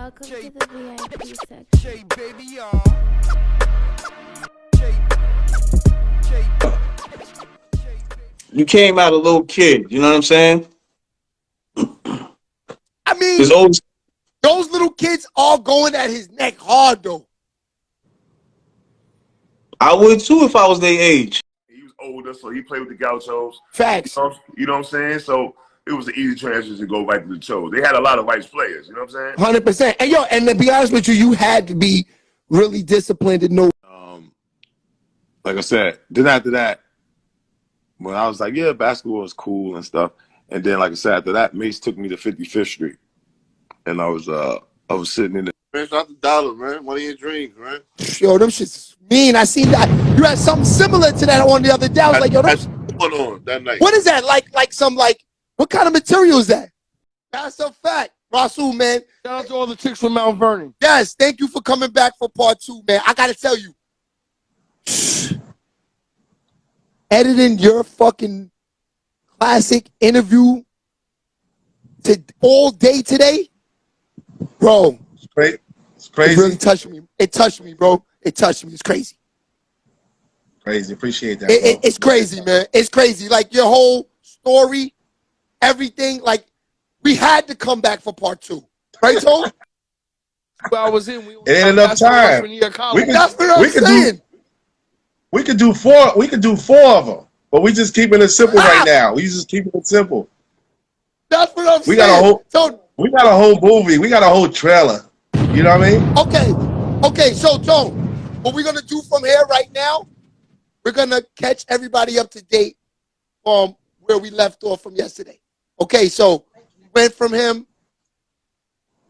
Welcome to the VIP section. J baby, You came out a little kid, you know what I'm saying? I mean, His old those little kids all going at his neck hard though. I would too if I was their age. He was older, so he played with the Gauchos. Facts. You know what I'm saying? So it was an easy transition to go right to the Chos. They had a lot of white players, you know what I'm saying? 100%. And yo, and to be honest with you, you had to be really disciplined and know. Like I said, then after that, when I was like, yeah, basketball is cool and stuff, and then like I said, after that, Mace took me to 55th Street, and I was sitting in the. Man, shout out to Dollar, man. One of your dreams, man. Yo, them shit's mean. I seen that. You had something similar to that on the other day. I was like, yo, That's going on that night. what is that? Like what kind of material is that? That's a fact. Rasul, man. Shout out to all the chicks from Mount Vernon. Yes, thank you for coming back for part 2, man. I gotta tell you. Editing your fucking classic interview all day today, bro. It's great. It's It crazy. really touched me. It touched me, bro. It touched me. It's crazy. Crazy. Appreciate that. It's crazy, man. It's crazy. Like your whole story, everything. Like we had to come back for part 2, right, Tom? Well, I was in. It ain't enough time. That's what I'm saying. We could do 4. We could do 4 of them, but we just keeping it simple right now. We just keeping it simple. That's what I'm saying. We got a whole movie. We got a whole trailer. You know what I mean? Okay. So, Tone, what we're gonna do from here right now, we're gonna catch everybody up to date from where we left off from yesterday. Okay, so we went from him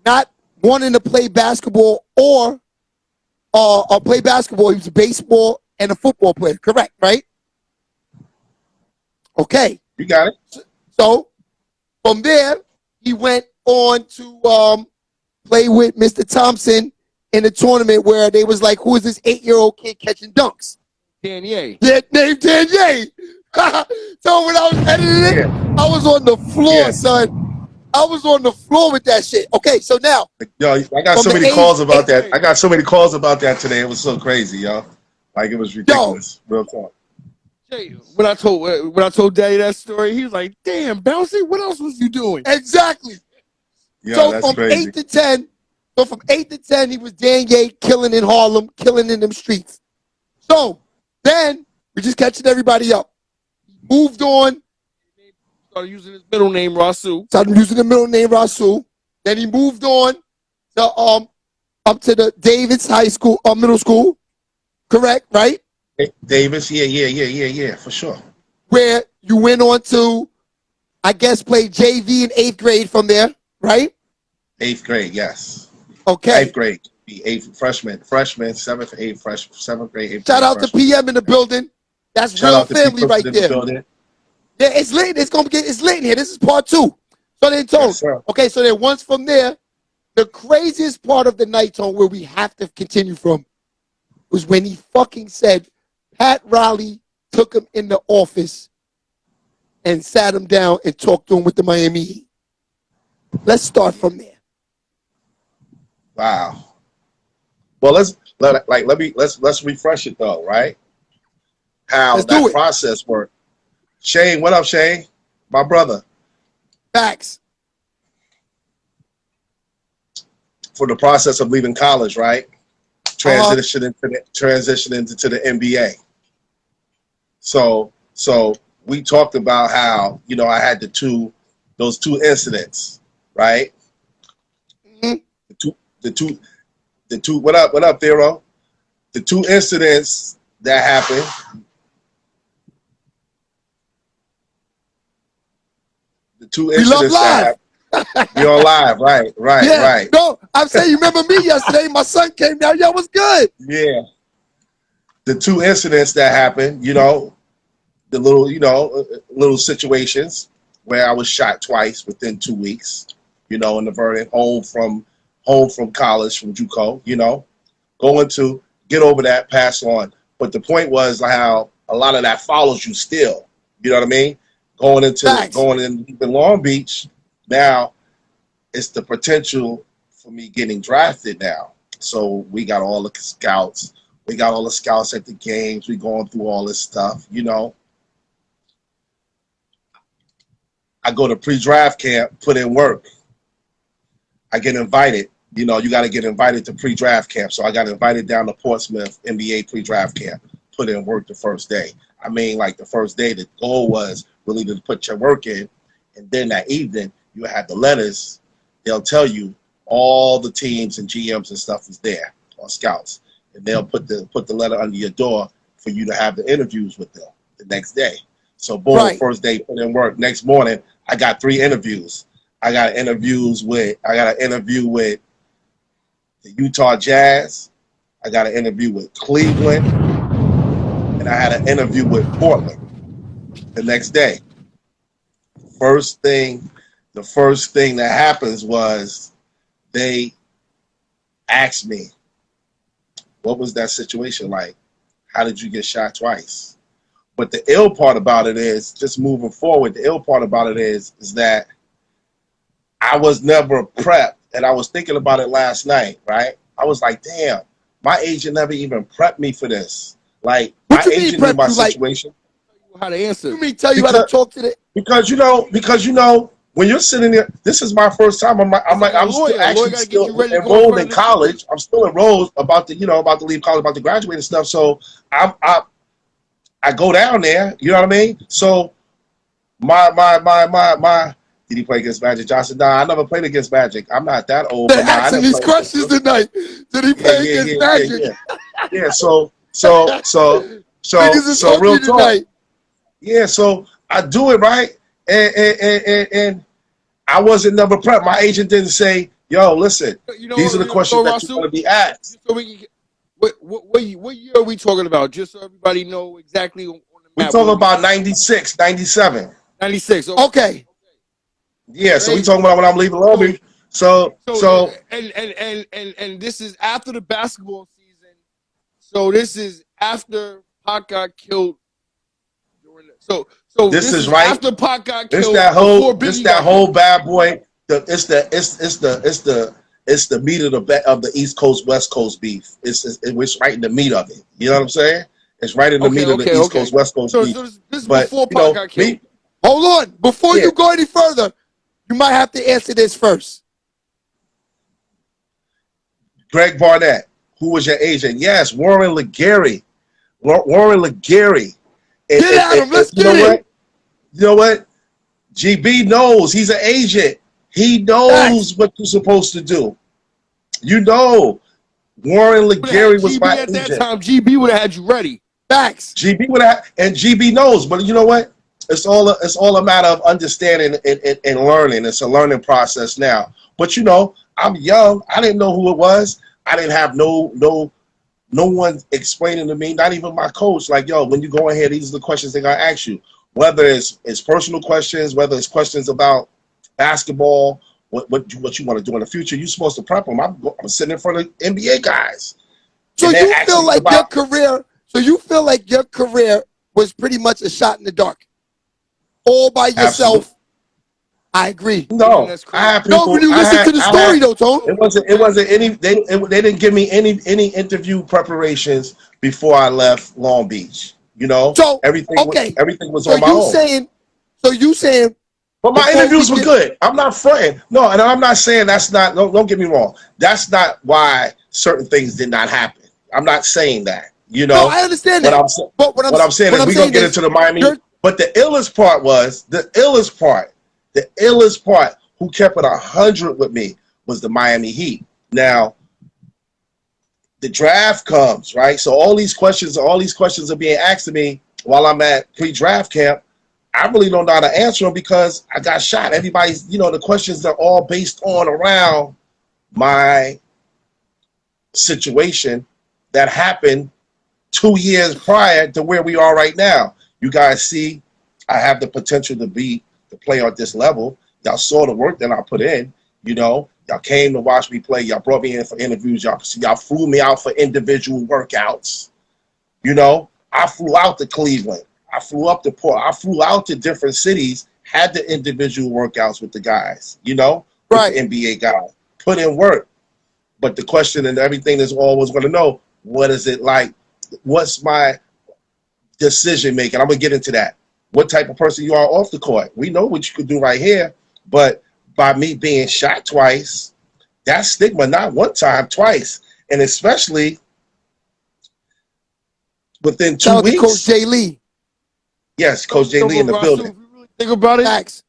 not wanting to play basketball or play basketball. He was a baseball and a football player. Correct, right? Okay. You got it. So from there, he went on to play with Mr. Thompson in a tournament where they was like, who is this 8-year-old kid catching dunks? Danier. Yeah, named Danier. So when I was editing it, I was on the floor, son. I was on the floor with that shit. Okay, so now. Yo, I got so many calls about that. I got so many calls about that today. It was so crazy, yo. Like it was ridiculous. Real talk. Jay, when I told Daddy that story, he was like, "Damn, Bouncy, what else was you doing?" Exactly. Yeah, So that's from crazy. 8 to 10, he was Danier, killing in Harlem, killing in them streets. So then we just catching everybody up. He moved on. Started using his middle name, Rasul. Started using the middle name Rasul. Then he moved on to up to the Davis High School, middle school. Correct, right? Davis, yeah, for sure. Where you went on to, I guess, play JV in 8th grade from there, right? 8th grade, yes. Okay. 8th grade, the 8th freshman, 7th, 8th, 7th grade, 8th. Shout out to PM in the building. That's real family right there. Yeah, it's lit. It's lit in here. This is part 2. So then, Tone. Yes, Okay, so then once from there, the craziest part of the night, Tone, where we have to continue from, was when he fucking said Pat Riley took him in the office and sat him down and talked to him with the Miami Heat. Let's start from there. Wow. Well, let's refresh it though, right? How that process worked. Shane, what up, Shane? My brother. Facts. For the process of leaving college, right? Transition into the NBA. So we talked about how, you know, I had those two incidents, right? Mm-hmm. The two what up, Thero? The 2 incidents that happened. The 2 incidents that happened. You're on live, right, Yeah. right. No, I'm saying, you remember me yesterday? My son came down. Yo, what's good? Yeah. The 2 incidents that happened, you know, the little situations where I was shot twice within 2 weeks, you know, in the Vernon, home from college, from JUCO, you know, going to get over that, pass on. But the point was how a lot of that follows you still. You know what I mean? Going in Long Beach, now it's the potential for me getting drafted now. So we got all the scouts. We got all the scouts at the games. We going through all this stuff, you know. I go to pre-draft camp, put in work. I get invited. You know, you got to get invited to pre-draft camp. So I got invited down to Portsmouth NBA pre-draft camp, put in work the first day. I mean, like the first day, the goal was really to put your work in. And then that evening, you have the letters. They'll tell you all the teams and GMs and stuff is there, or scouts. And they'll put the letter under your door for you to have the interviews with them the next day. So boom, Right. first day, put in work. Next morning, I got 3 interviews. I got an interview with the Utah Jazz. I got an interview with Cleveland. And I had an interview with Portland the next day. The first thing that happens was they asked me, what was that situation like? How did you get shot twice? But the ill part about it is, just moving forward, the ill part about it is that I was never prepped. And I was thinking about it last night, right? I was like, damn, my agent never even prepped me for this. Like, What my you mean agent knew prepped my you, like- situation. How to answer? You mean tell you how to talk to the? Because you know, when you're sitting there, this is my first time. I'm lawyer. still actually Gotta get you still ready to go in enrolled front in of the college. I'm still enrolled about to leave college, about to graduate and stuff. So I go down there. You know what I mean? So my. Did he play against Magic Johnson? Nah, I never played against Magic. I'm not that old. They're But nah, I asking never these played questions against him. tonight. Did he play against Magic? Yeah. So Niggas is hungry real talk. tonight. Yeah, so I do it right, and I wasn't never prepped. My agent didn't say, "Yo, listen, You know, these are the questions that Rasul, you're going to be asked." So we can get, what year are we talking about? Just so everybody know exactly on the We map. talking about 96, 97. 96. Okay. Yeah, so we talking about when I'm leaving Long Beach. So and this is after the basketball season. So this is after Pac got killed. So this is right after Pac got This killed. that before whole bad boy. It's the meat of the East Coast West Coast beef. It's right in the meat of it. You know what I'm saying? It's right in the meat of the East Coast West Coast beef. So this is But before you know, Pac got killed. Hold on. Before Yeah. you go any further, you might have to answer this first. Greg Barnett, who was your agent? Yes, Warren Legary. Warren Legary. Get at him. Let's you get know it. what? You know what? GB knows. He's an agent. He knows what you're supposed to do. You know. Warren Legary was my at that agent. time. GB would have had you ready. Facts. GB would have, and GB knows. But you know what? It's all a matter of understanding and learning. It's a learning process now. But you know, I'm young. I didn't know who it was. I didn't have no one explaining to me, not even my coach, like, yo, when you go in here, these are the questions they're going to ask you. Whether it's personal questions, whether it's questions about basketball, what you want to do in the future, you're supposed to prep them. I'm sitting in front of NBA guys. So And they're you asking feel me like about- your career was pretty much a shot in the dark, all by yourself. Absolutely. I agree. No, That's crazy. I have people. No, when you listen to the story though, Tone. It wasn't any. They didn't give me any interview preparations before I left Long Beach. You know, So everything was So on my own. you saying But my before interviews we were get- good. I'm not fronting. No, and I'm not saying that's not. Don't get me wrong. That's not why certain things did not happen. I'm not saying that. You know, No, I understand What that. I'm What what I'm saying is we're gonna get into the Miami. But the illest part, who kept it 100 with me, was the Miami Heat. Now, the draft comes, right? So all these questions are being asked of me while I'm at pre-draft camp. I really don't know how to answer them because I got shot. Everybody's, the questions are all based on around my situation that happened 2 years prior to where we are right now. You guys see, I have the potential to play at this level. Y'all saw the work that I put in. Y'all came to watch me play. Y'all brought me in for interviews. Y'all flew me out for individual workouts. I flew out to Cleveland. I flew up to Port. I flew out to different cities, had the individual workouts with the guys, with Right. the NBA guys. Put in work. But the question and everything is always going to know, what is it like? What's my decision making? I'm going to get into that. What type of person you are off the court. We know what you could do right here, but by me being shot twice, that's stigma, not one time, twice. And especially within 2 Shout out to weeks. Coach Jay Lee. Yes, Coach Jay Lee in the Rasul, building. if you really think about it, Facts.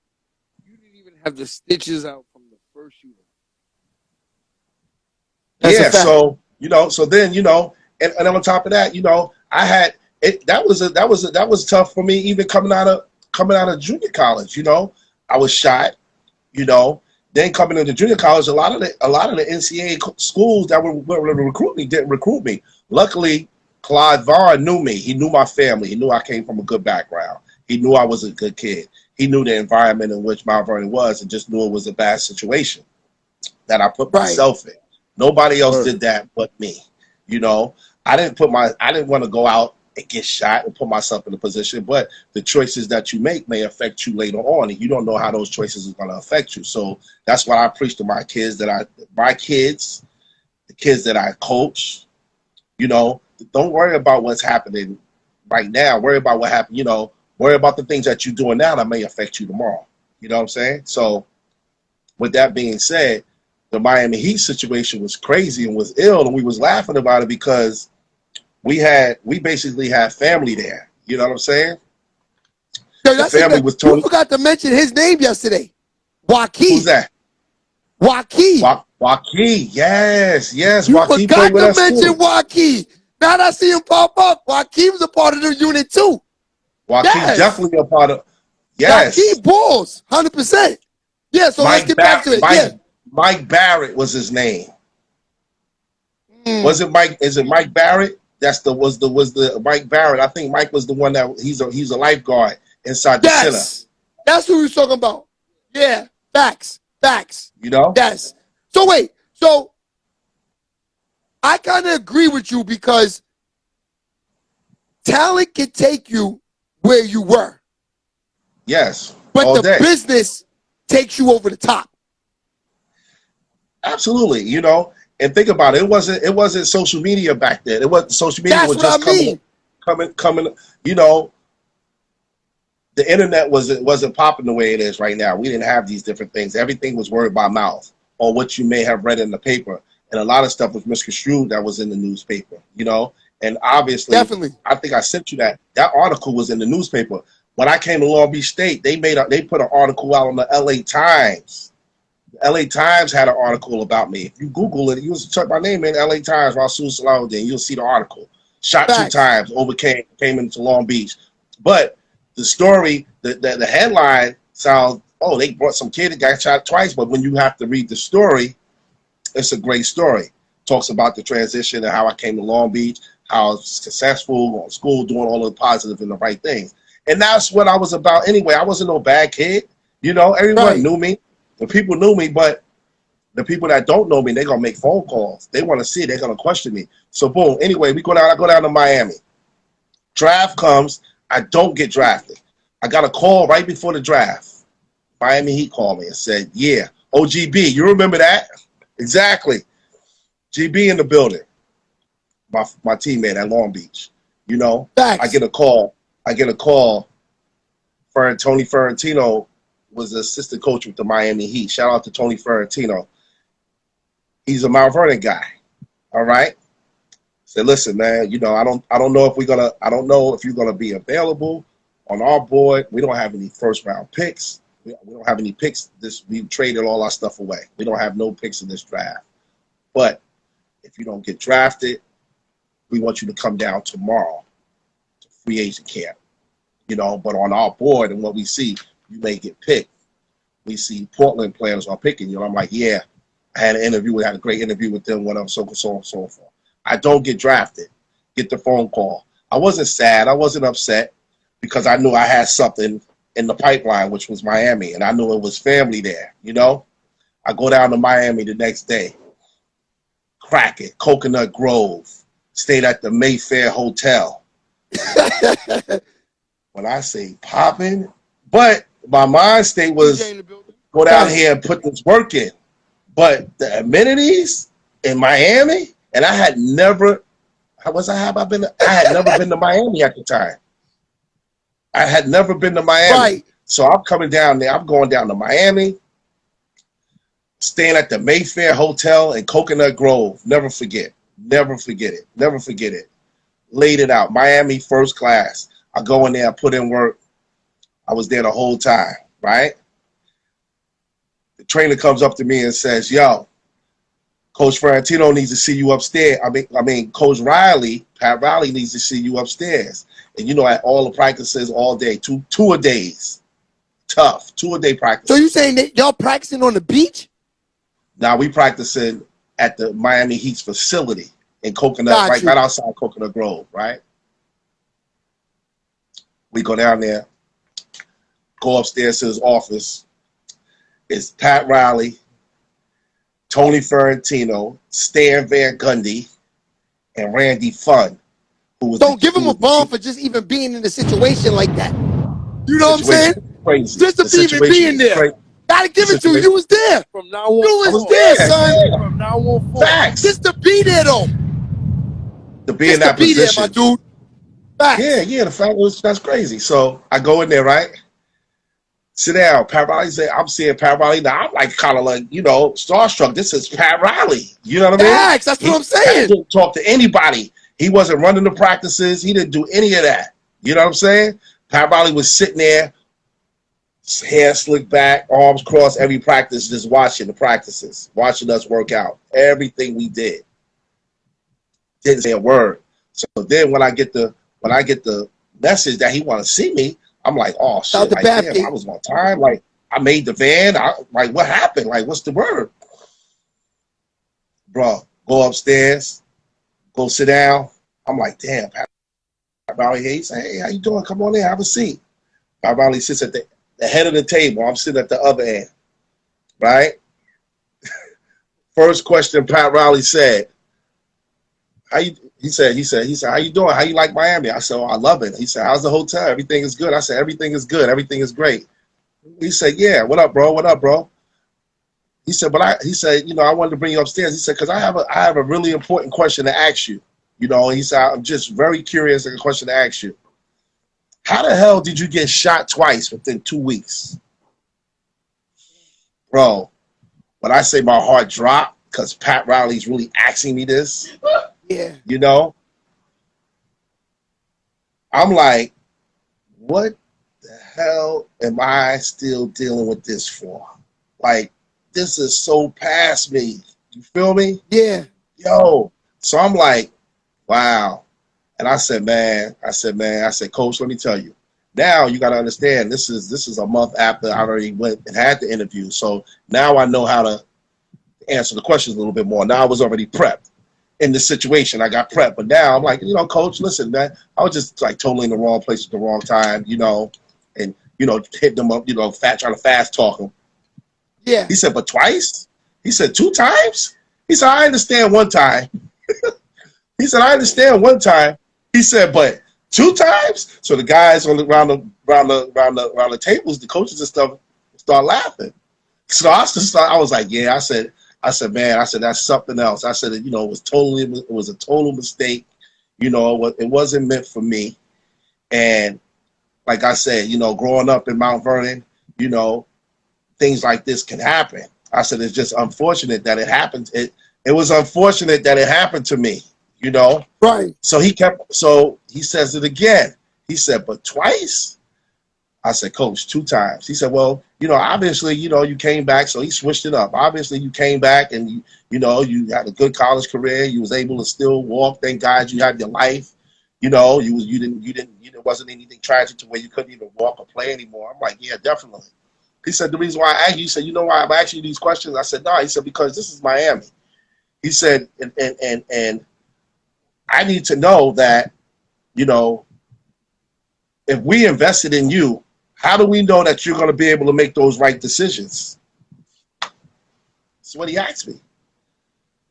you didn't even have the stitches out from the first shooting. That's a Yeah, fact. so so then and on top of that, I had it. That was tough for me even coming out of junior college. I was shot. Then coming into junior college, a lot of the NCAA schools that were recruit me didn't recruit me. Luckily, Clyde Vaughn knew me. He knew my family. He knew I came from a good background. He knew I was a good kid. He knew the environment in which Mount Vernon was, and just knew it was a bad situation that I put myself in. Nobody else did that but me. I didn't want to go out and get shot and put myself in a position, but the choices that you make may affect you later on, and you don't know how those choices are going to affect you. So that's why I preach to my kids the kids that I coach, don't worry about what's happening right now. Worry about what happened, worry about the things that you're doing now that may affect you tomorrow. You know what I'm saying? So with that being said, the Miami Heat situation was crazy and was ill, and we was laughing about it because we basically had family there. You know what I'm saying? Yo, The family was Tony. You forgot to mention his name yesterday. Joaquin. Who's that? Joaquin. Joaquin. Yes. You Joaquin forgot played with to us mention too. Joaquin. Now that I see him pop up, Joaquin was a part of the unit too. Joaquin definitely a part of. Yes. Joaquin Bulls, 100%. Yeah. So let's get back to it. Mike Barrett was his name. Was it Mike? Is it Mike Barrett? Was the Mike Barrett? I think Mike was the one that he's a lifeguard inside the center. That's who we're talking about. Yeah. Facts. Yes. So wait. So I kind of agree with you because talent can take you where you were. Yes. But the business takes you over the top. Absolutely. And think about it. It wasn't social media back then. It wasn't social media. That's was just coming. The internet wasn't popping the way it is right now. We didn't have these different things. Everything was word by mouth or what you may have read in the paper. And a lot of stuff was misconstrued that was in the newspaper, And obviously, definitely, I think I sent you that. That article was in the newspaper. When I came to Long Beach State, they put an article out on the LA Times. The LA Times had an article about me. If you Google it, you check my name in LA Times, Rasul Salahuddin, you'll see the article. Shot 2 times, came into Long Beach. But the story, the headline sounds, they brought some kid that got shot twice. But when you have to read the story, it's a great story. Talks about the transition and how I came to Long Beach, how I was successful, going to school, doing all the positive and the right things. And that's what I was about anyway. I wasn't no bad kid. Everyone knew me. The people knew me, but the people that don't know me, they're going to make phone calls. They want to see it. They're going to question me. So, boom. Anyway, I go down to Miami. Draft comes. I don't get drafted. I got a call right before the draft. Miami Heat called me and said, yeah, OGB. You remember that? Exactly. GB in the building. My teammate at Long Beach. I get a call. Tony Ferrantino was the assistant coach with the Miami Heat. Shout out to Tony Ferrantino. He's a Mount Vernon guy. All right. Said, listen, man, I don't know if you're gonna be available on our board. We don't have any first round picks. We don't have any picks. We traded all our stuff away. We don't have no picks in this draft. But if you don't get drafted, we want you to come down tomorrow to free agent camp. But on our board and what we see, you may get picked. We see Portland players are picking you. I'm like, yeah. I had an interview. We had a great interview with them, whatever, so forth. I don't get drafted. Get the phone call. I wasn't sad. I wasn't upset because I knew I had something in the pipeline, which was Miami, and I knew it was family there. I go down to Miami the next day. Crack it. Coconut Grove. Stayed at the Mayfair Hotel. When I say popping, but my mind state was go down here and put this work in. But the amenities, in Miami, and I had never. Have I been? I had never been to Miami at the time. I had never been to Miami. Right. So I'm coming down there. I'm going down to Miami, staying at the Mayfair Hotel in Coconut Grove. Never forget. Never forget it. Never forget it. Laid it out. Miami first class. I go in there, I put in work. I was there the whole time, right? The trainer comes up to me and says, yo, Coach Ferrantino needs to see you upstairs. I mean, Coach Riley, Pat Riley needs to see you upstairs. And you know, at all the practices all day, two a days. Tough, 2-a-day practice. So you saying that y'all practicing on the beach? Now we practicing at the Miami Heat's facility in Coconut, right outside Coconut Grove, right? We go down there, go upstairs to his office. It's Pat Riley, Tony Ferrantino, Stan Van Gundy, and Randy Funn. Don't give him a bomb for just even being in a situation like that. You know what I'm saying? Crazy. Just to even being there. Gotta give it to you. You was there. From now on, you was there, son. From now on forward. Facts. Just to be there, though. To be in that position. There, my dude. Facts. Yeah. The fact was that's crazy. So I go in there, right? Sit down. Pat Riley said, I'm seeing Pat Riley now. I'm like kind of like, you know, starstruck. This is Pat Riley. You know what I mean? Facts. That's what I'm saying. He didn't talk to anybody. He wasn't running the practices. He didn't do any of that. You know what I'm saying? Pat Riley was sitting there, hair slicked back, arms crossed, every practice, just watching the practices, watching us work out. Everything we did. Didn't say a word. So then when I get the message that he want to see me, I'm like, oh shit, like, damn, I was on time. Like, I made the van. Like, what happened? Like, what's the word? Bro, go upstairs, go sit down. I'm like, damn, Pat Riley, he said, hey, how you doing? Come on in, have a seat. Pat Riley sits at the head of the table. I'm sitting at the other end, right? First question Pat Riley said, he said, how you doing? How you like Miami? I said, oh, I love it. He said, how's the hotel? Everything is good. I said, everything is good. Everything is great. He said, yeah, what up, bro? What up, bro? He said, he said, you know, I wanted to bring you upstairs. He said, because I have a really important question to ask you. You know, he said, I'm just very curious, a question to ask you. How the hell did you get shot twice within 2 weeks? Bro, when I say my heart dropped, because Pat Riley's really asking me this, yeah, you know, I'm like, what the hell am I still dealing with this for? Like, this is so past me. You feel me? Yeah. Yo. So I'm like, wow. And I said, Coach, let me tell you. Now you got to understand, this is a month after I already went and had the interview. So now I know how to answer the questions a little bit more. Now I was already prepped in this situation. I got prepped. But now I'm like, you know, Coach, listen, man, I was just like totally in the wrong place at the wrong time, you know, and, you know, hitting them up, you know, trying to fast talk them. Yeah. He said, but twice? He said, 2 times? He said, I understand one time. He said, I understand one time. He said, but 2 times? So the guys around the tables, the coaches and stuff, start laughing. So I was like, yeah. I said, man, that's something else. I said, you know, it was a total mistake. You know, it wasn't meant for me. And like I said, you know, growing up in Mount Vernon, you know, things like this can happen. I said, it's just unfortunate that it happened. It was unfortunate that it happened to me, you know? Right. So he says it again. He said, but twice? I said, Coach, 2 times. He said, well, you know, obviously, you know, you came back. So he switched it up. Obviously, you came back and, you know, you had a good college career. You was able to still walk. Thank God you had your life. You know, there wasn't anything tragic to where you couldn't even walk or play anymore. I'm like, yeah, definitely. He said, the reason why I asked you, he said, you know why I'm asking you these questions? I said, no. He said, because this is Miami. He said, and I need to know that, you know, if we invested in you, how do we know that you're going to be able to make those right decisions? That's what he asked me.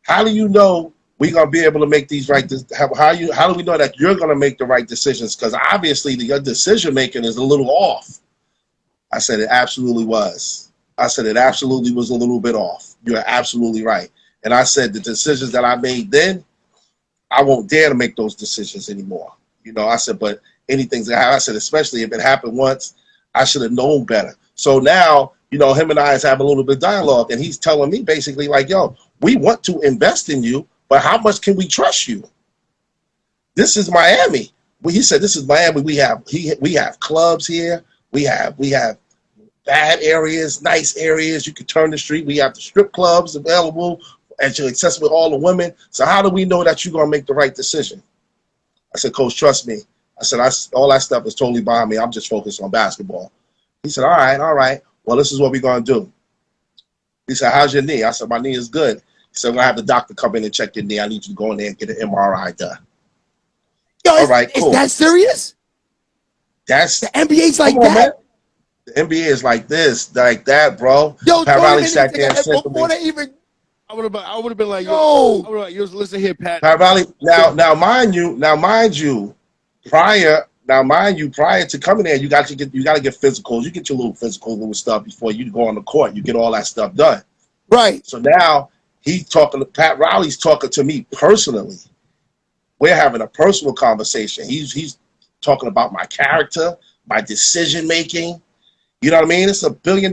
How do you know we're going to be able to make these right decisions? How do we know that you're going to make the right decisions? Because obviously your decision making is a little off. I said it absolutely was. I said it absolutely was a little bit off. You're absolutely right. And I said the decisions that I made then, I won't dare to make those decisions anymore. You know, I said, but anything's that happen, I said, especially if it happened once, I should have known better. So now, you know, him and I is having a little bit of dialogue, and he's telling me basically like, yo, we want to invest in you, but how much can we trust you? This is Miami. Well, he said, this is Miami. We have clubs here. We have bad areas, nice areas. You can turn the street. We have the strip clubs available and you're accessible to all the women. So how do we know that you're going to make the right decision? I said, Coach, trust me. I said, all that stuff is totally behind me. I'm just focused on basketball. He said, all right. Well, this is what we're going to do. He said, how's your knee? I said, my knee is good. He said, I'm going to have the doctor come in and check your knee. I need you to go in there and get an MRI done. Yo, all right, cool. Is that serious? That's the NBA's like that. Man. The NBA is like this, like that, bro. Yo, Pat Riley sat there and said to me, I would have been like, yo, listen here, Pat. Pat Riley. Now, mind you, prior to coming there, you got to get physicals. You get your little physical little stuff before you go on the court. You get all that stuff done. Right. So now Pat Riley's talking to me personally. We're having a personal conversation. He's talking about my character, my decision making. You know what I mean? It's $1 billion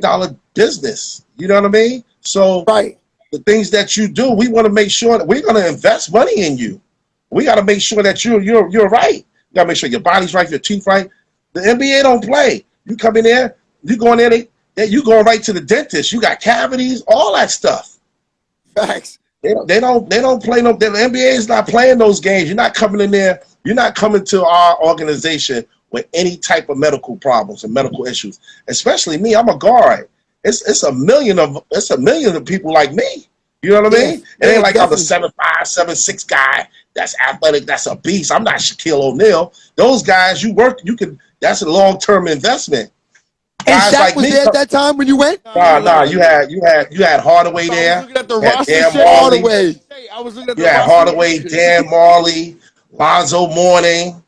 business. You know what I mean? So right. The things that you do, we want to make sure that we're going to invest money in you. We got to make sure that you're right. You got to make sure your body's right, your teeth right. The NBA don't play. You come in there, you go in there, you going right to the dentist. You got cavities, all that stuff. Facts. They don't play no. The NBA is not playing those games. You're not coming in there. You're not coming to our organization with any type of medical problems and medical issues. Especially me, I'm a guard. It's a million of people like me. You know what I mean? It ain't like I'm a 7'5", 7'6" guy that's athletic, that's a beast. I'm not Shaquille O'Neal. Those guys, that's a long-term investment. And Shaq was there at that time when you went? Nah. You had Hardaway there. I was looking at the roster. I was looking at you had Hardaway, Dan Marley, Lonzo Mourning.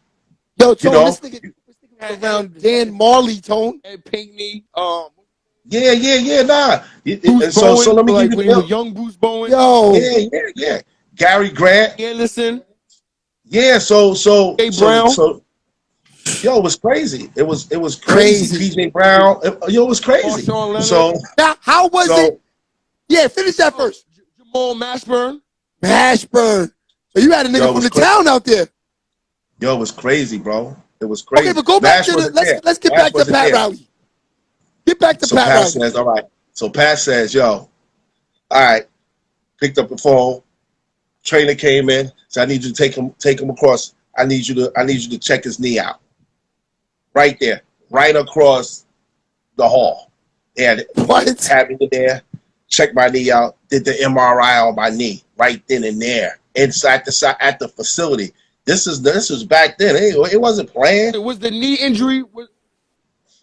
Yo, Tone, this nigga around Dan Marley, Tone. And Pinckney. Yeah, nah. So let me give you the young Bruce Bowen. Yo. Yeah. Gary Grant. Anderson. Yeah, so Brown. Yo, it was crazy. It was crazy. PJ Brown. It was crazy. So now, how was it? Yeah, finish that first. Jamal Mashburn. So you had a nigga from the town out there. Yo, it was crazy, bro. It was crazy. Okay, but go back to let's get back to Pat Riley. Get back to Pat Riley. Says, all right. So Pat says, yo, all right, picked up the phone. Trainer came in, so I need you to take him across. I need you to check his knee out. Right there, right across the hall. And had me there, checked my knee out, did the MRI on my knee right then and there, inside at the facility. This was back then. It wasn't planned. Was the knee injury?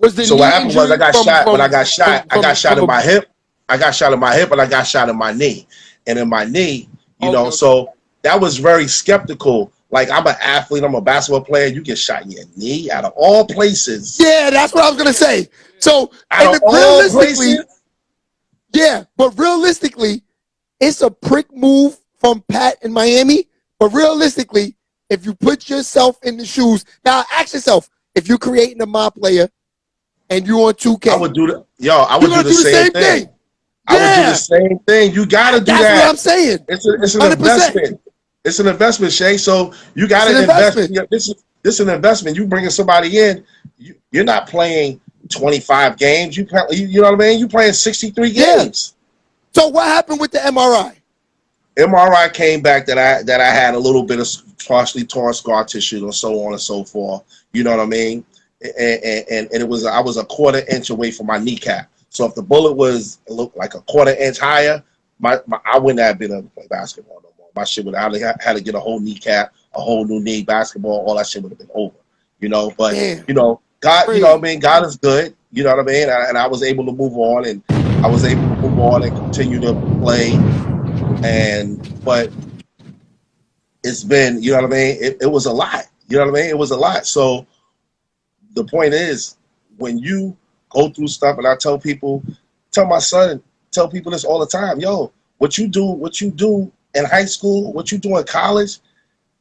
So what happened was I got shot in my hip. I got shot in my hip and I got shot in my knee. And in my knee, you know, so that was very skeptical. Like, I'm an athlete, I'm a basketball player, you get shot in your knee out of all places. Yeah, that's what I was gonna say. So realistically, it's a prick move from Pat in Miami. But realistically, if you put yourself in the shoes, now ask yourself, if you're creating a mob player and you on 2K, I would do the same thing. I would do the same thing. You gotta do that. That's what I'm saying. It's an 100%. Investment. It's an investment, Shay. So you gotta invest. This is an investment. You bringing somebody in, you're not playing 25 games. You know what I mean? You playing 63 games. So what happened with the MRI? MRI came back that I had a little bit of partially torn scar tissue and so on and so forth. You know what I mean? And I was a quarter inch away from my kneecap. So if the bullet looked like a quarter inch higher, I wouldn't have been able to play basketball no more. My shit would have had to get a whole kneecap, a whole new knee, basketball, all that shit would have been over. You know, but you know, God, you know what I mean? God is good. You know what I mean? And I was able to move on and continue to play. But it's been, you know what I mean? It was a lot. You know what I mean? It was a lot. So the point is, when you go through stuff, and I tell my son, tell people this all the time, yo, what you do in high school, what you do in college,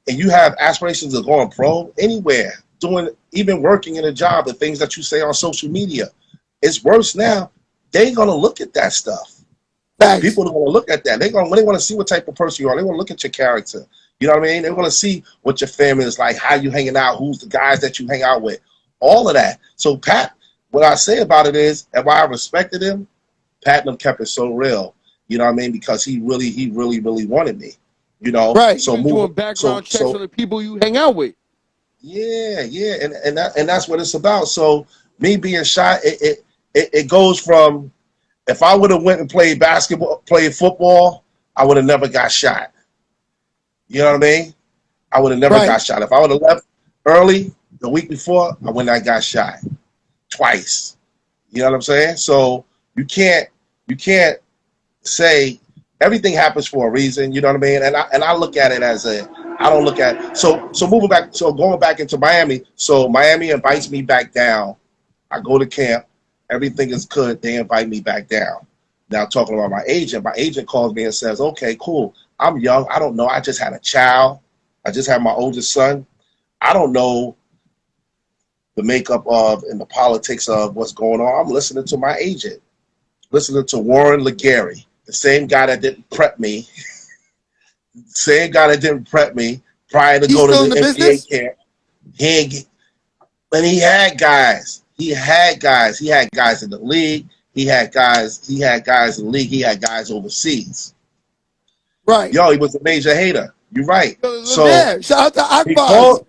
and you have aspirations of going pro anywhere, doing even working in a job, the things that you say on social media, it's worse now. They're gonna look at that stuff. Facts. People are gonna look at that. They want to see what type of person you are. They want to look at your character. You know what I mean? They want to see what your family is like, how you hanging out, who's the guys that you hang out with, all of that. So Pat, what I say about it is, and why I respected him, Pat and him kept it so real. You know what I mean? Because he really wanted me. You know, Right. So doing background checks on the people you hang out with. Yeah, and that's what it's about. So me being shot, it goes from, if I would have went and played basketball, played football, I would have never got shot. You know what I mean? I would have never got shot. If I would have left early the week before, I wouldn't have got shot twice. You know what I'm saying? So you can't say everything happens for a reason. You know what I mean? And I look at it as I don't look at so moving back. So going back into Miami. So Miami invites me back down. I go to camp. Everything is good. They invite me back down. Now talking about my agent calls me and says, okay, cool. I'm young. I don't know. I just had a child. I just had my oldest son. I don't know the makeup of and the politics of what's going on. I'm listening to my agent, listening to Warren Legary, the same guy that didn't prep me, prior to go to the NBA camp. And he had guys. He had guys in the league. He had guys in the league. He had guys overseas. Right. Yo, he was a major hater. You're right. So yeah, shout out to Akbar.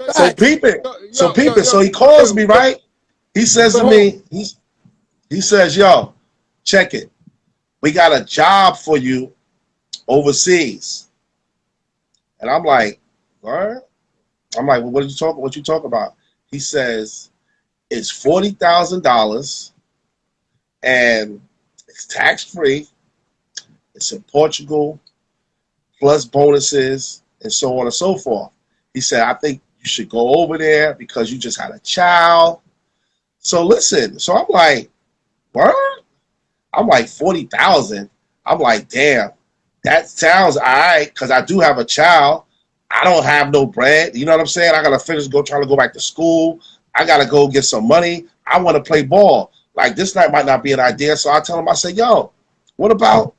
So he calls me, right? He says to me, he says, yo, check it. We got a job for you overseas. And I'm like, all right. I'm like, well, what you talking about? He says, it's $40,000 and it's tax-free. It's in Portugal, plus bonuses and so on and so forth. He said, I think you should go over there because you just had a child. So listen, so I'm like, what? I'm like 40,000. I'm like, damn, that sounds all right because I do have a child. I don't have no bread. You know what I'm saying? I got to trying to go back to school. I got to go get some money. I want to play ball. Like this night might not be an idea. So I tell him, I say, yo, what about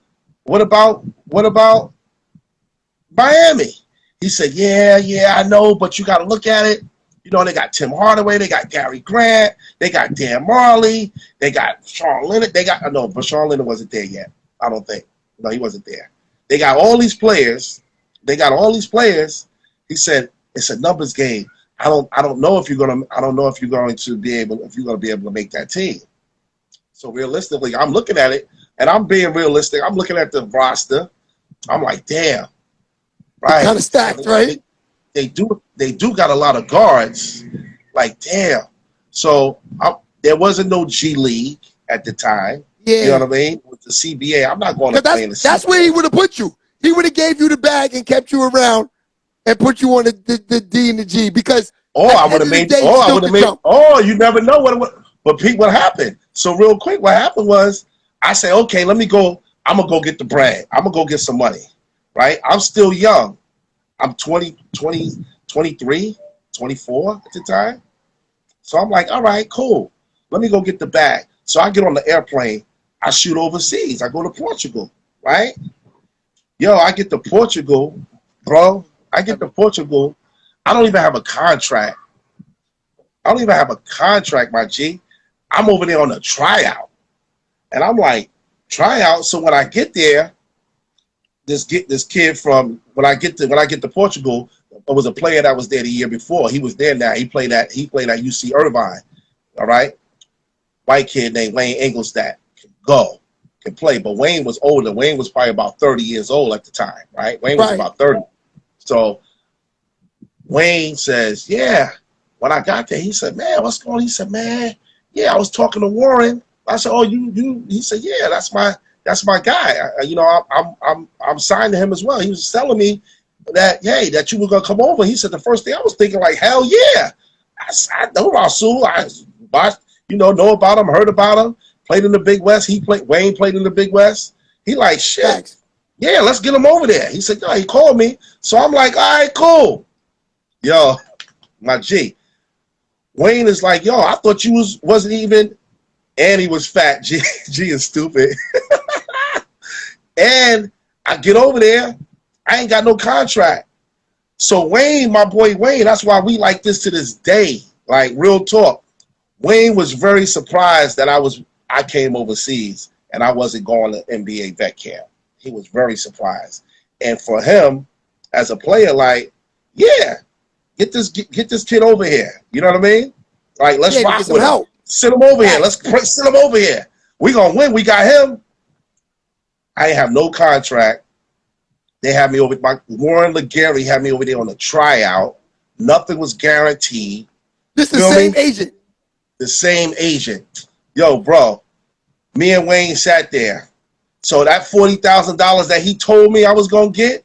Miami? He said, yeah, I know, but you got to look at it. You know, they got Tim Hardaway, they got Gary Grant, they got Dan Marley, they got Sean Leonard. But Sean Leonard wasn't there yet. I don't think. No, he wasn't there. They got all these players. He said, it's a numbers game. I don't know if you're going to be able to make that team. So realistically, I'm looking at it and I'm being realistic. I'm looking at the roster. I'm like, damn. Right. Kind of stacked, right? They do got a lot of guards. Like, damn. So there wasn't no G League at the time. Yeah. You know what I mean? With the CBA, I'm not going to play in the CBA. That's where he would have put you. He would have gave you the bag and kept you around and put you on the D and the G because you never know what happened. So real quick, what happened was I say, okay, let me go. I'm going to go get the bread. I'm going to go get some money, right? I'm still young. I'm 23, 24 at the time. So I'm like, all right, cool. Let me go get the bag. So I get on the airplane. I shoot overseas. I go to Portugal, right? Yo, I get to Portugal, bro. I don't even have a contract. My G. I'm over there on a tryout. And I'm like, tryout? So when I get there, this kid from when I get to Portugal, there was a player that was there the year before. He was there now. He played at UC Irvine. All right. White kid named Wayne Engelstadt can play. But Wayne was older. Wayne was probably about 30 years old at the time, right? Wayne was about 30. So Wayne says, yeah. When I got there, he said, man, what's going on? He said, man, yeah, I was talking to Warren. I said, oh, you? He said, yeah, that's my guy. I'm signed to him as well. He was telling me that, hey, that you were gonna come over. He said the first thing I was thinking, like, hell yeah. I know Rasul. I watched, know about him, heard about him, played in the Big West. Wayne played in the Big West. He like, shit. Yeah, let's get him over there. He said, yo, he called me. So I'm like, all right, cool. Yo, my G. Wayne is like, yo, I thought you wasn't even, and he was fat. G is stupid. And I get over there, I ain't got no contract. So Wayne, my boy Wayne, that's why we like this to this day. Like, real talk. Wayne was very surprised that I came overseas and I wasn't going to NBA vet camp. He was very surprised. And for him, as a player, like, yeah, get this kid over here. You know what I mean? Like, let's rock with him. Send him over here. Send him over here. We gonna win. We got him. I ain't have no contract. They had me over. Warren Legary had me over there on a tryout. Nothing was guaranteed. This the same agent. The same agent. Yo, bro. Me and Wayne sat there. So that $40,000 that he told me I was gonna get,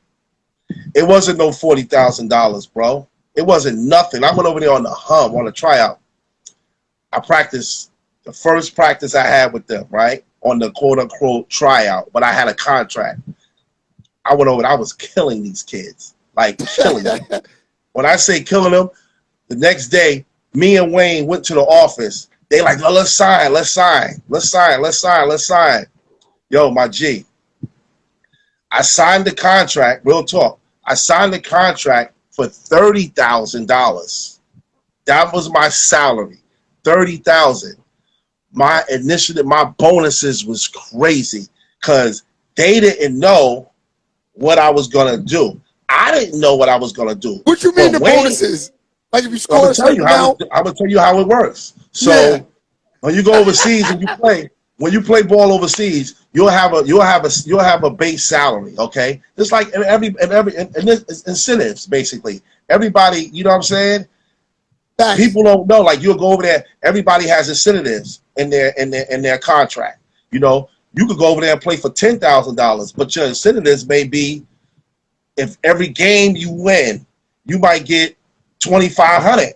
it wasn't no $40,000, bro. It wasn't nothing. I went over there on the hum on a tryout. I practiced the first practice I had with them, right? On the quote unquote tryout, but I had a contract. I went over and I was killing these kids. Like killing them. When I say killing them, the next day, me and Wayne went to the office. They like, no, let's sign. Yo, my G. I signed the contract, real talk. I signed the contract for $30,000. That was my salary. $30,000. My initiative, my bonuses was crazy because they didn't know what I was gonna do. I didn't know what I was gonna do. What you mean the bonuses? Like if you score a certain amount? I'm gonna tell you how it works. So when you go overseas and you play, when you play ball overseas, you'll have a base salary. Okay, it's like incentives basically. Everybody, you know what I'm saying? People don't know. Like you'll go over there. Everybody has incentives in their contract. You know, you could go over there and play for $10,000, but your incentives may be if every game you win, you might get $2,500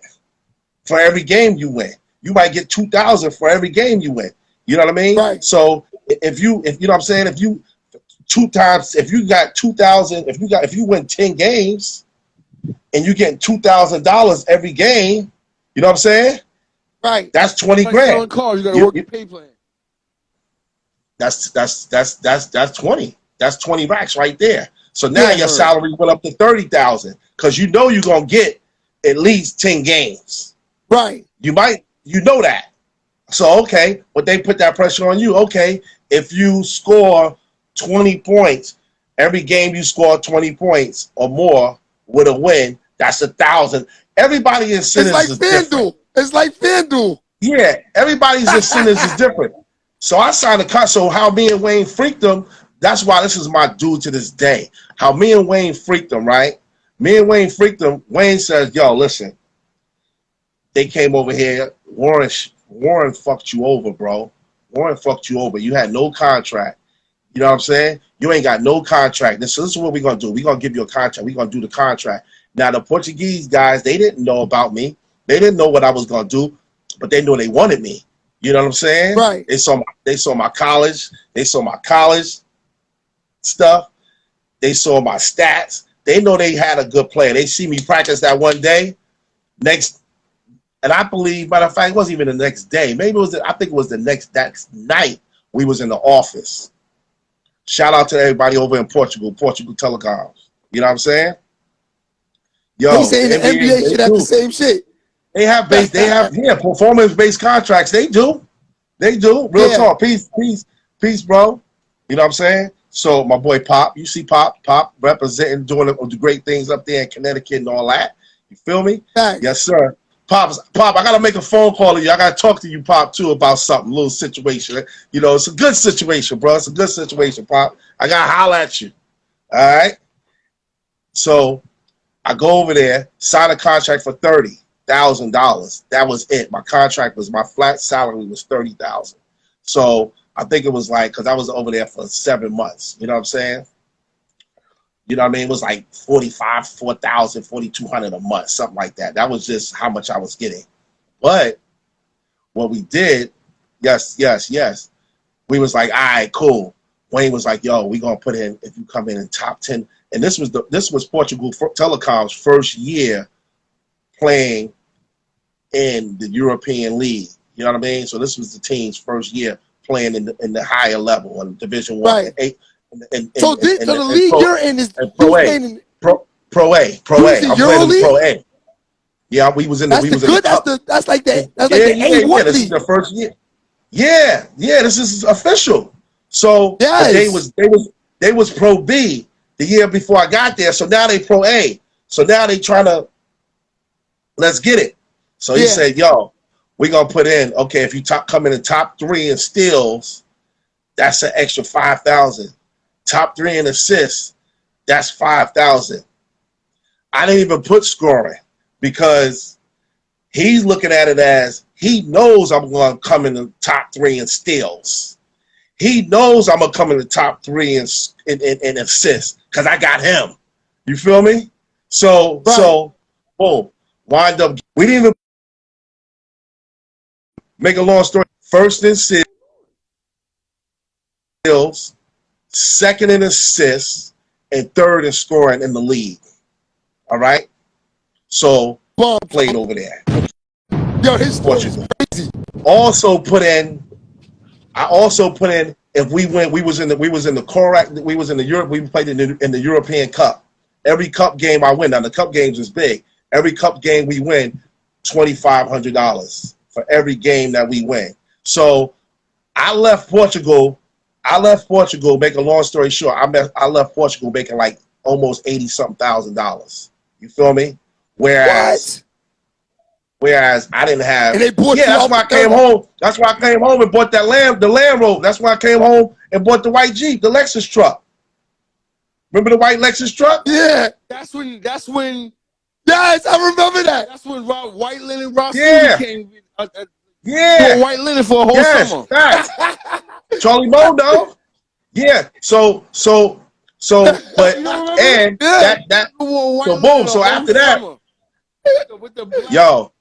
for every game you win. You might get $2,000 for every game you win. You know what I mean? Right. So if you know what I'm saying, if you got 2,000, if you win 10 games and you get $2,000 every game, you know what I'm saying? Right. That's 20 grand. Cars, you got to work your pay plan. That's 20. That's 20 racks right there. So now your salary went up to 30,000 because you know you're gonna get at least 10 games. Right. You know that. So okay, but they put that pressure on you. Okay, if you score 20 points, every game you score 20 points or more with a win, that's 1,000. Everybody incentives is different. It's like FanDuel. Yeah, everybody's incentives is different. So I signed a contract. So how me and Wayne freaked them, that's why this is my dude to this day. How me and Wayne freaked them, right? Me and Wayne freaked them. Wayne says, yo, listen, they came over here. Warren fucked you over, bro. Warren fucked you over. You had no contract. You know what I'm saying? You ain't got no contract. So this is what we're going to do. We're going to give you a contract. We're going to do the contract. Now, the Portuguese guys, they didn't know about me. They didn't know what I was going to do, but they knew they wanted me. You know what I'm saying? Right. They saw my college. They saw my college stuff. They saw my stats. They know they had a good player. They see me practice that one day. And I believe, matter of fact, it wasn't even the next day. Maybe it was. I think it was the next night we was in the office. Shout out to everybody over in Portugal Telecoms. You know what I'm saying? Yo, he's saying the NBA should have the same shit. They have performance-based contracts. They do. Real talk. Peace, bro. You know what I'm saying? So my boy Pop, you see Pop representing, doing the great things up there in Connecticut and all that. You feel me? Thanks. Yes, sir. Pop, I gotta make a phone call to you. I gotta talk to you, Pop, too, about something, a little situation. You know, it's a good situation, bro. It's a good situation, Pop. I gotta holler at you. All right. So I go over there, sign a contract for $30,000. That was it. My flat salary was $30,000. So I think it was like, because I was over there for 7 months. You know what I'm saying? You know what I mean? It was like $4,200 a month, something like that. That was just how much I was getting. But what we did, yes. We was like, all right, cool. Wayne was like, "Yo, we gonna put in if you come in top 10." And this was Portugal Telecom's first year playing in the European League. You know what I mean? So this was the team's first year playing in the higher level in Division 1. Right. So the league you're in is Pro A. playing in, Pro A. I'm playing in Pro A. Yeah, we was in the that's we the was good. in the That's like the yeah, A1 this is league. the first year. Yeah, this is official. So Yes. they was Pro B the year before I got there. So now they Pro A. So now they trying to let's get it. So he said, "Yo, we gonna put in if you come in the top 3 in steals, that's an extra 5,000. Top 3 in assists, that's 5,000." I didn't even put scoring because he's looking at it as he knows I'm going to come in the top 3 in steals. He knows I'm going to come in the top 3 in assists because I got him. You feel me? So boom, wind up. We didn't even make a long story. First in steals, second in assists, and third in scoring in the league. All right? So played over there. Yo, his story is crazy. I also put in if we went, we was in the Korak, we was in the Europe, we played in the European Cup. Every cup game I win. Now the cup games is big. Every cup game we win, $2,500 for every game that we win. So I left Portugal. Make a long story short, I left Portugal making like almost $80-something thousand. You feel me? Whereas I didn't have. And they bought that's why I came home. That's why I came home and bought the Land Rover. That's why I came home and bought the white Jeep, the Lexus truck. Remember the white Lexus truck? Yeah. That's when. Yes, I remember that. That's when White Linen Rasul came. Yeah. White Linen for a whole summer. Facts. Charlie Mondo. Yeah. So, but You don't remember? that. So boom. So after that, with the black, yo.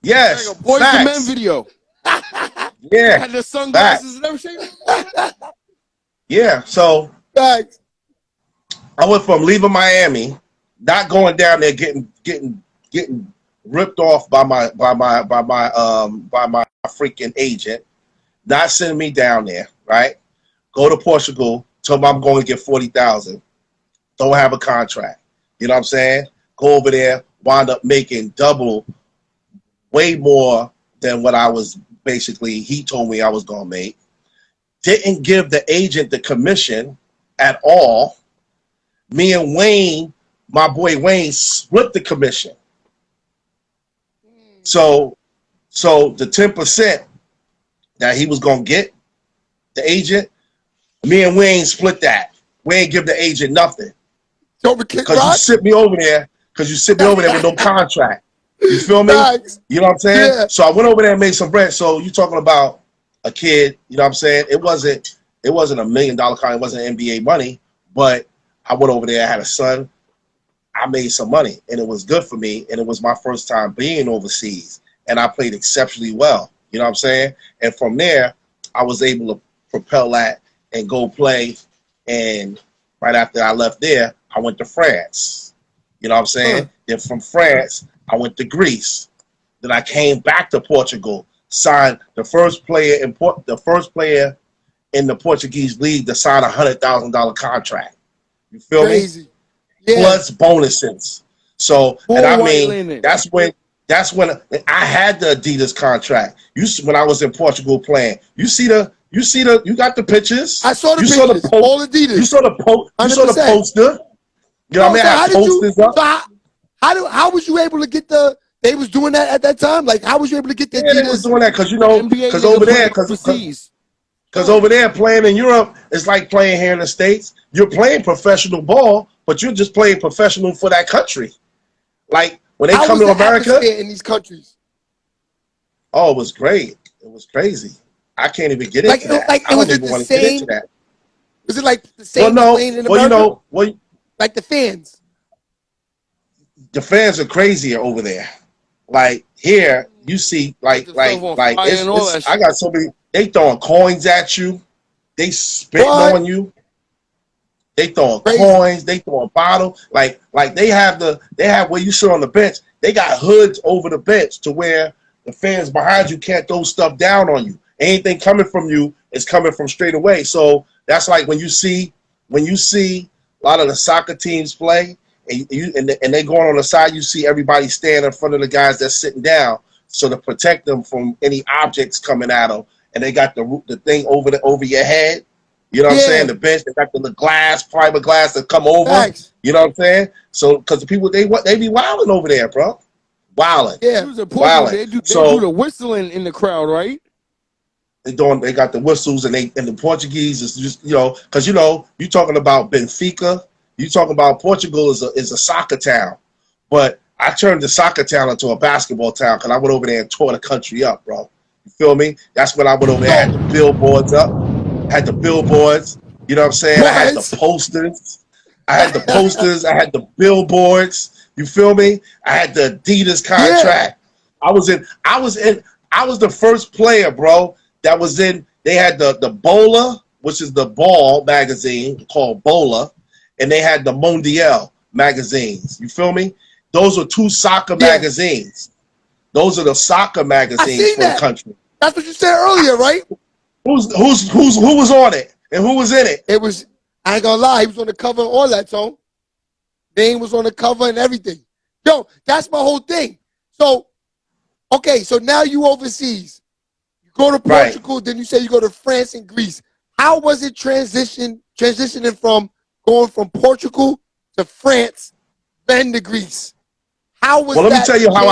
Yes. like a Boys to Men video. Yeah. Had the sunglasses and everything. Yeah. So Facts. I went from leaving Miami, not going down there, getting ripped off by my freaking agent, not sending me down there, right? Go to Portugal, tell them I'm going to get 40,000. Don't have a contract. You know what I'm saying? Go over there, wind up making double, way more than what I was basically, he told me I was going to make. Didn't give the agent the commission at all. Me and Wayne, my boy Wayne, split the commission. So the 10% that he was going to get, the agent, me and Wayne split that. Wayne give the agent nothing. Because you sit me over there with no contract. You feel me? Facts. You know what I'm saying? Yeah. So I went over there and made some bread. So you talking about a kid, you know what I'm saying? It wasn't $1 million contract, it wasn't NBA money, but I went over there, I had a son, I made some money, and it was good for me, and it was my first time being overseas, and I played exceptionally well, you know what I'm saying? And from there, I was able to propel that and go play, and right after I left there, I went to France, you know what I'm saying? Then from France, I went to Greece. Then I came back to Portugal, signed the first player in the Portuguese league to sign a $100,000 contract. You feel Crazy. me? Yeah. Plus bonuses. So, and I mean, that's when I had the Adidas contract. When I was in Portugal playing, you got the pictures. I saw the you pictures. Saw the all Adidas. You saw the poster. You know what I mean? I had posters up. So how was you able to get they was doing that at that time? Like, how was you able to get the Adidas? They was doing that because over there playing in Europe, it's like playing here in the States. You're playing professional ball, but you're just playing professional for that country. Like when they come to America in these countries. Oh, it was great. It was crazy. I can't even get into that. Like, I don't even want to get into that. Was it like the same playing in America? Like the fans. The fans are crazier over there. Like here, you see, I got so many. They throwing coins at you. They spitting What? on you. They throwing Crazy. coins. They throwing bottles. Like they have where you sit on the bench. They got hoods over the bench to where the fans behind you can't throw stuff down on you. Anything coming from you is coming from straight away. So that's like when you see a lot of the soccer teams play and they going on the side, you see everybody stand in front of the guys that's sitting down so to protect them from any objects coming at them. And they got the thing over your head. You know what I'm saying? The bench, they got the fiberglass that come over. Facts. You know what I'm saying? So because the people they be wilding over there, bro. Wilding. Yeah. They do the whistling in the crowd, right? They got the whistles and the Portuguese is just because you talking about Benfica, you talking about Portugal is a soccer town, but I turned the soccer town into a basketball town because I went over there and tore the country up, bro. You feel me? That's when I went over there, had the billboards up, had the billboards. You know what I'm saying? What? I had the posters. I had the billboards. You feel me? I had the Adidas contract. Yeah. I was the first player, bro. That was in. They had the Bola, which is the ball magazine called Bola, and they had the Mondial magazines. You feel me? Those are two soccer magazines. Those are the soccer magazines for the country. That's what you said earlier, right? Who was on it and who was in it? It was. I ain't gonna lie. He was on the cover and all that, Tone. Name was on the cover and everything. Yo, that's my whole thing. So, okay, so now you overseas. Go to Portugal, then you say you go to France and Greece. How was it transitioning from going from Portugal to France, then to Greece? How was Let me that? tell you how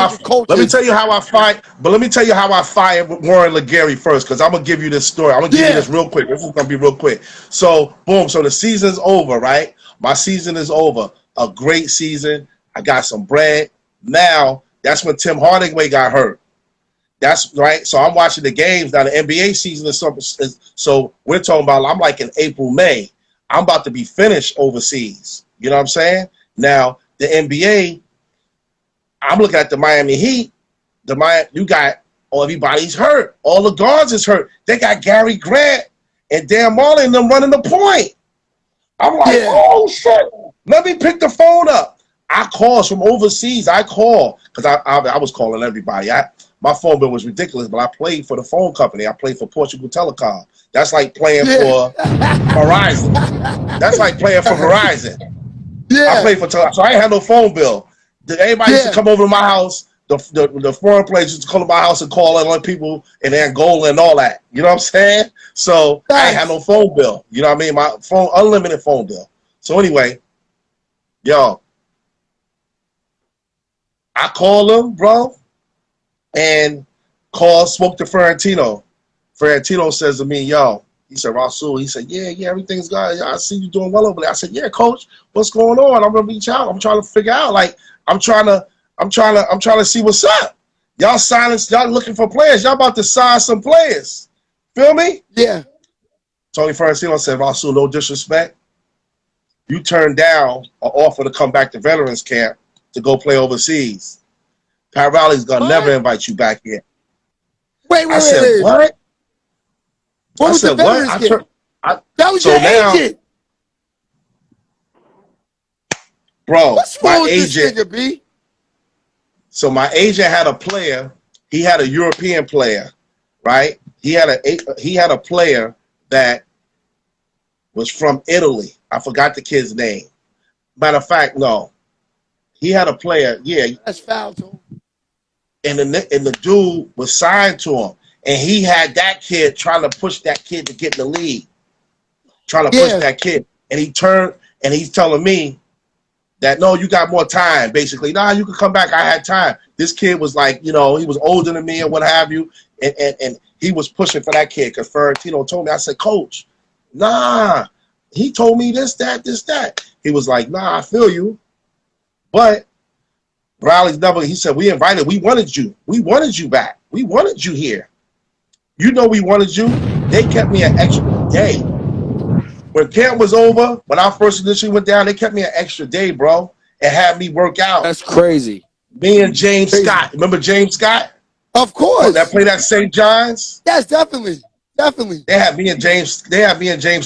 I fired Warren Legary first, because I'm gonna give you this story. I'm gonna give you this real quick. This is gonna be real quick. So boom, so the season's over, right? My season is over. A great season. I got some bread. Now that's when Tim Hardaway got hurt. That's right. So I'm watching the games now. The NBA season is so we're talking about. I'm like in April, May. I'm about to be finished overseas. You know what I'm saying? Now the NBA. I'm looking at the Miami Heat. You got everybody's hurt. All the guards is hurt. They got Gary Grant and Dan Marley and them running the point. I'm like, oh shit. Let me pick the phone up. I calls from overseas. I call because I was calling everybody. My phone bill was ridiculous, but I played for the phone company. I played for Portugal Telecom. That's like playing for Verizon. That's like playing for Verizon. I played for so I ain't had no phone bill. Everybody used to come over to my house. The foreign players used to come to my house and call in on people in Angola and all that. You know what I'm saying? So I ain't had no phone bill. You know what I mean? My phone, unlimited phone bill. So anyway, yo, I called him, bro, and spoke to Ferrantino. Ferrantino says to me, yo, he said, Rasul, he said, yeah, everything's good. I see you doing well over there. I said, yeah, coach, what's going on? I'm gonna reach out. I'm trying to figure out, like, I'm trying to see what's up. Y'all looking for players. Y'all about to sign some players. Feel me? Yeah. Tony Ferrantino said, Rasul, no disrespect. You turned down an offer to come back to veterans camp to go play overseas. Pat Riley's gonna never invite you back here. Wait. I said, what? What was the veterans camp? That was your agent. Bro, what's wrong with this nigga, B? So my agent had a player. He had a European player, right? He had a player that was from Italy. I forgot the kid's name. Matter of fact, no. He had a player, That's foul to him. And the dude was signed to him. And he had that kid trying to push that kid to get in the league. Trying to push that kid. And he turned and he's telling me that, no, you got more time, basically. Nah, you can come back. I had time. This kid was like, he was older than me and what have you. And he was pushing for that kid because Ferrantino told me. I said, Coach, nah. He told me this, that. He was like, nah, I feel you. But Riley's he said, we wanted you. We wanted you back. We wanted you here. We wanted you. They kept me an extra day. When camp was over, when I first initially went down, they kept me an extra day, bro, and had me work out. That's crazy. Me and James Scott. Remember James Scott? Of course. That played at St. John's? Yes, definitely. Definitely. They had me and James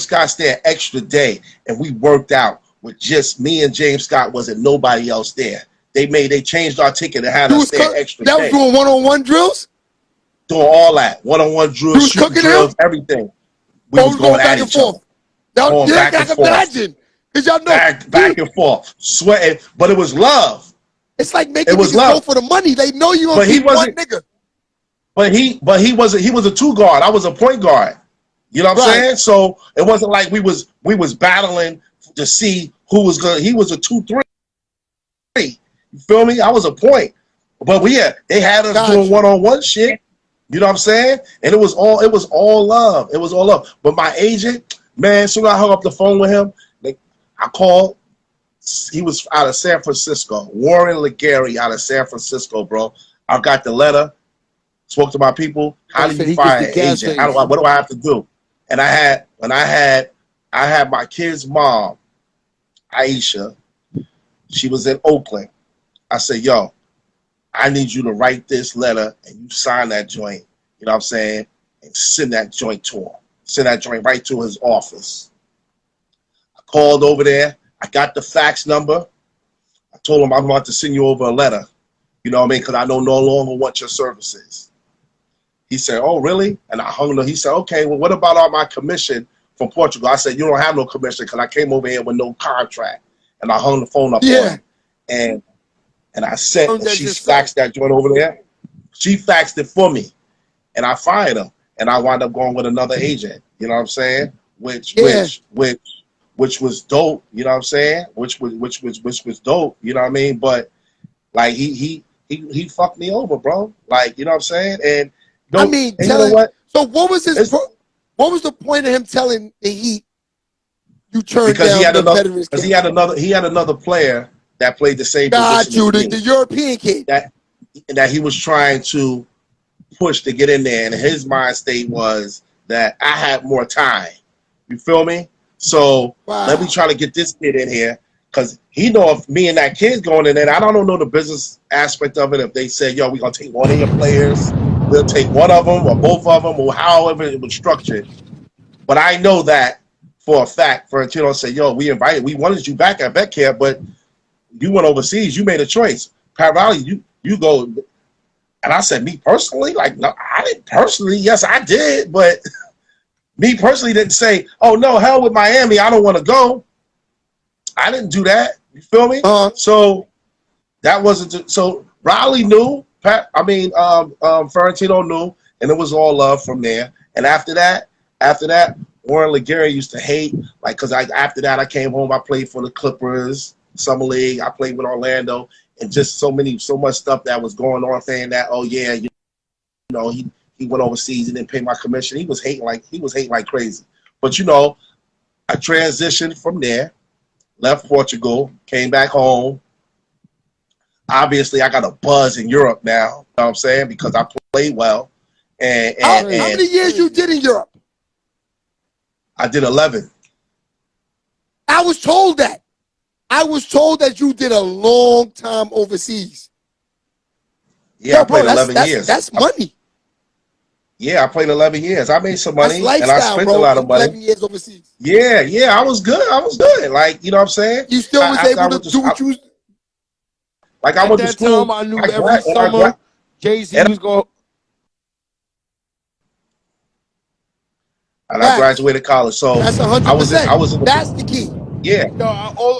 Scott stay an extra day, and we worked out with just me and James Scott. Wasn't nobody else there. They changed our ticket and had us stay an extra That day. was doing one-on-one drills? Doing all that. One-on-one drills, shooting drills, everything. We was going at each other. Going back and forth. Imagine. Because y'all know. Back and forth. Sweating. But it was love. It's like making niggas go for the money. They know you gonna be one nigga. But he was a two guard. I was a point guard. You know what I'm saying? So it wasn't like we was battling to see who was gonna. He was a 2-3. You feel me? I was a point. But they had us doing one-on-one shit. You know what I'm saying? And it was all love. It was all love. But my agent, man, as soon as I hung up the phone with him, I called. He was out of San Francisco. Warren Legary out of San Francisco, bro. I got the letter. Spoke to my people. How do you fire an agent? What do I have to do? And I had my kid's mom, Aisha. She was in Oakland. I said, yo, I need you to write this letter and you sign that joint. You know what I'm saying? And send that joint to him. Send that joint right to his office. I called over there. I got the fax number. I told him I'm about to send you over a letter. You know what I mean? Because I no longer want your services. He said, oh, really? And I hung up. He said, okay, well, what about all my commission from Portugal? I said, you don't have no commission because I came over here with no contract. And I hung the phone up on him. And I said, she faxed that joint over there. She faxed it for me. And I fired him. And I wound up going with another agent. You know what I'm saying? Which was dope. You know what I'm saying? Which was dope. You know what I mean? But like he fucked me over, bro. Like, you know what I'm saying? And I mean, you know what? So what was what was the point of him telling the Heat you turned down the veterans? Because he had another player that played the same position. The European kid. That he was trying to push to get in there, and his mind state was that I had more time. You feel me? So let me try to get this kid in here, because he know if me and that kid going in there, I don't know the business aspect of it. If they said, yo, we're going to take one of your players, we'll take one of them or both of them, or however it was structured. But I know that for a fact. Ferentino said, yo, we wanted you back at Betcare, but you went overseas. You made a choice. Pat Riley, you go. And I said, me personally? Like, no, I didn't personally. Yes, I did. But me personally didn't say, oh, no, hell with Miami. I don't want to go. I didn't do that. You feel me? So that wasn't. So Riley knew. Ferentino knew. And it was all love from there. And after that, Warren Legary used to hate. Like, because after that, I came home. I played for the Clippers. Summer League. I played with Orlando, and just so much stuff that was going on, saying that, oh yeah, you know, he went overseas and didn't pay my commission. He was hating like crazy. But you know, I transitioned from there, left Portugal, came back home. Obviously, I got a buzz in Europe now. You know what I'm saying? Because I played well. And how many years you did in Europe? I did 11. I was told that. I was told that you did a long time overseas. Yeah, I played 11 years. That's money. Yeah, I played 11 years. I made some money, and I spent a bro, lot of money. 11 years overseas. Yeah, I was good. Like, you know what I'm saying? You still was able to do what you. Like, I went to school. Time, I knew every summer Jay-Z was going. And I graduated college, so that's 100%. I was in that's the key. Yeah.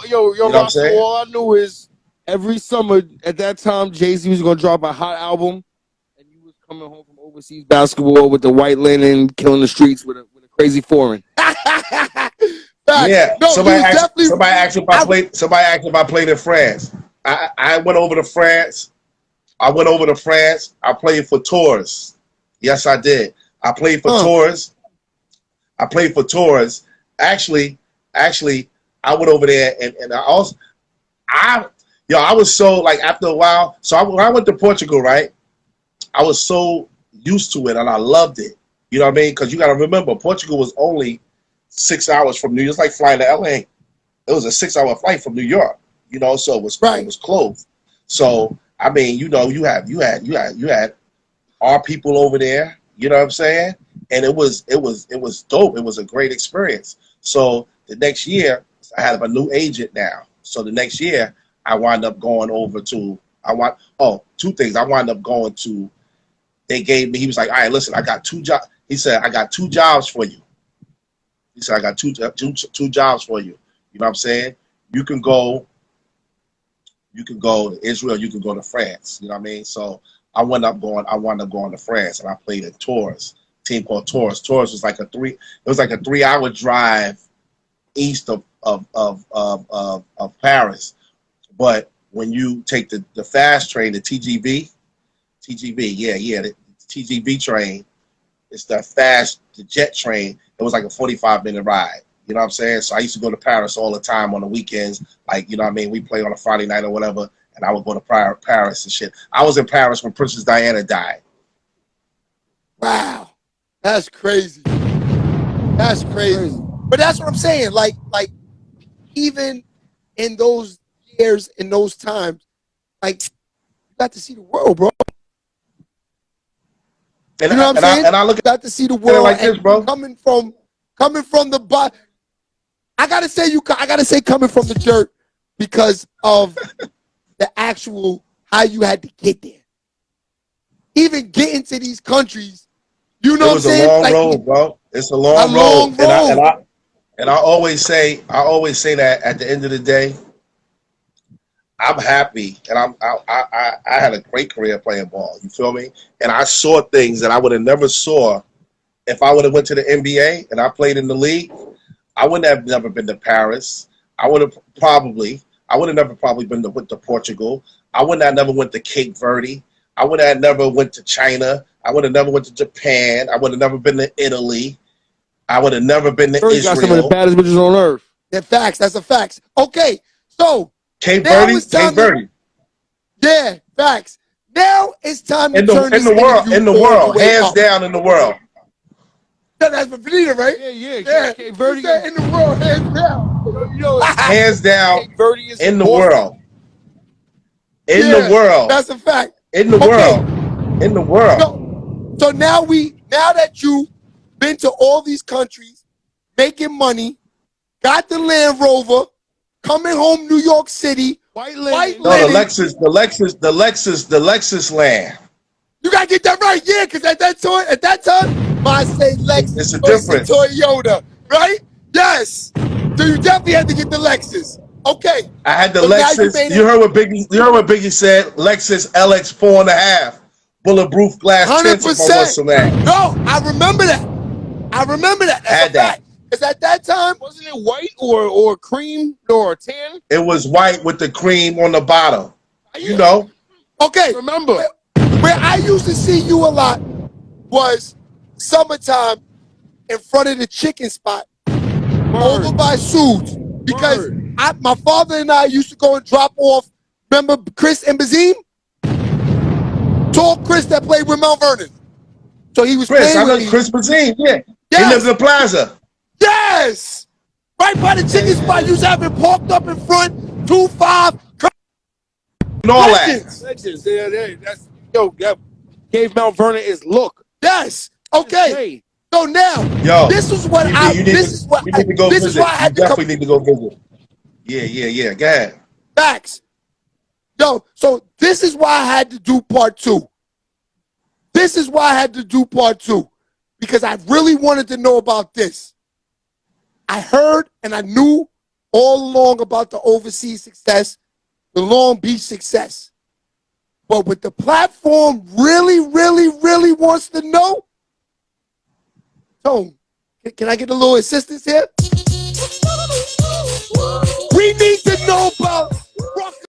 Yo, Rasul, all I knew is every summer at that time, Jay-Z was gonna drop a hot album, and you was coming home from overseas basketball with the white linen, killing the streets with a crazy foreign. Yeah. No, somebody asked if I played in France. I went over to France. I played for Tours. Yes, I did. I played for Tours. Actually, I went over there and I was so, like, after a while. So when I went to Portugal, right, I was so used to it and I loved it. You know what I mean? Because you got to remember, Portugal was only 6 hours from New York. It's like flying to LA. It was a 6-hour flight from New York. You know, so it was close. So I mean, you know, you had our people over there. You know what I'm saying? and it was dope. It was a great experience. So the next year, I have a new agent now. So the next year, I wind up going over to two things. I wind up going to. They gave me. He was like, "All right, listen, I got 2 jobs." He said, "I got 2 jobs for you." He said, "I got two jobs for you." You know what I'm saying? You can go to Israel. You can go to France. You know what I mean? So I wound up going to France, and I played in Tours. A team called Tours. Tours was like a 3-hour drive east of Paris. But when you take the fast train, the TGV, the TGV train, it's the jet train. It was like a 45-minute ride. You know what I'm saying? So I used to go to Paris all the time on the weekends. Like, you know what I mean? We play on a Friday night or whatever, and I would go to Paris and shit. I was in Paris when Princess Diana died. Wow. That's crazy. That's crazy. But that's what I'm saying. Like even in those years, in those times, like, you got to see the world, bro. And you know what I'm saying? And I look you got to see the world like this, bro. Coming from the bottom. I gotta say coming from the dirt because of the actual how you had to get there. Even getting to these countries, you know what I'm saying? It was a long road, bro. It's a long road. And I always say that at the end of the day, I'm happy, and I had a great career playing ball. You feel me? And I saw things that I would have never saw if I would have went to the NBA and I played in the league. I would have never been to Paris. I would have never probably been to Portugal. I would have never went to Cape Verde. I would have never went to China. I would have never went to Japan. I would have never been to Italy. I would have never been to Israel. Got some of the baddest bitches on earth. Yeah, facts. That's a fact. Okay, so Cape Verde. Yeah, facts. Now it's time to turn this in the world, hands down in the world. That's for Benita, right? Yeah. Cape Verde in the world, hands down. You know, hands down Cape Verde is in the world. In the world. That's a fact. In the world. In the world. So now that you've been to all these countries, making money, got the Land Rover, coming home New York City, white linen. No, the Lexus land. You gotta get that right, yeah, because at that time, I say Lexus it's a versus difference. Toyota, right? Yes. So you definitely had to get the Lexus. Okay. I had the Lexus. You heard what Biggie said? Lexus LX 4.5, bulletproof glass tints. 100%. No, I remember that. That's a fact. Because at that time, wasn't it white or cream or tan? It was white with the cream on the bottom. You know. Okay. Remember. Where I used to see you a lot was summertime in front of the chicken spot over by Suits. Because my father and I used to go and drop off, remember Chris and Bazim? Tall Chris that played with Mount Vernon. So he was playing with me. Chris Bazim, yeah. Yes. He lives in the plaza. Yes! Right by the chicken spot, you used to have it parked up in front, 2-5. And all that. Legends. That gave Mount Vernon his look. Yes. Okay. So now, this is what I had to go visit. Definitely need to go visit. Yeah. Go ahead. Facts. Yo, so this is why I had to do part 2. Because I really wanted to know about this. I heard and I knew all along about the overseas success, the Long Beach success. But what the platform really wants to know, Tone, can I get a little assistance here?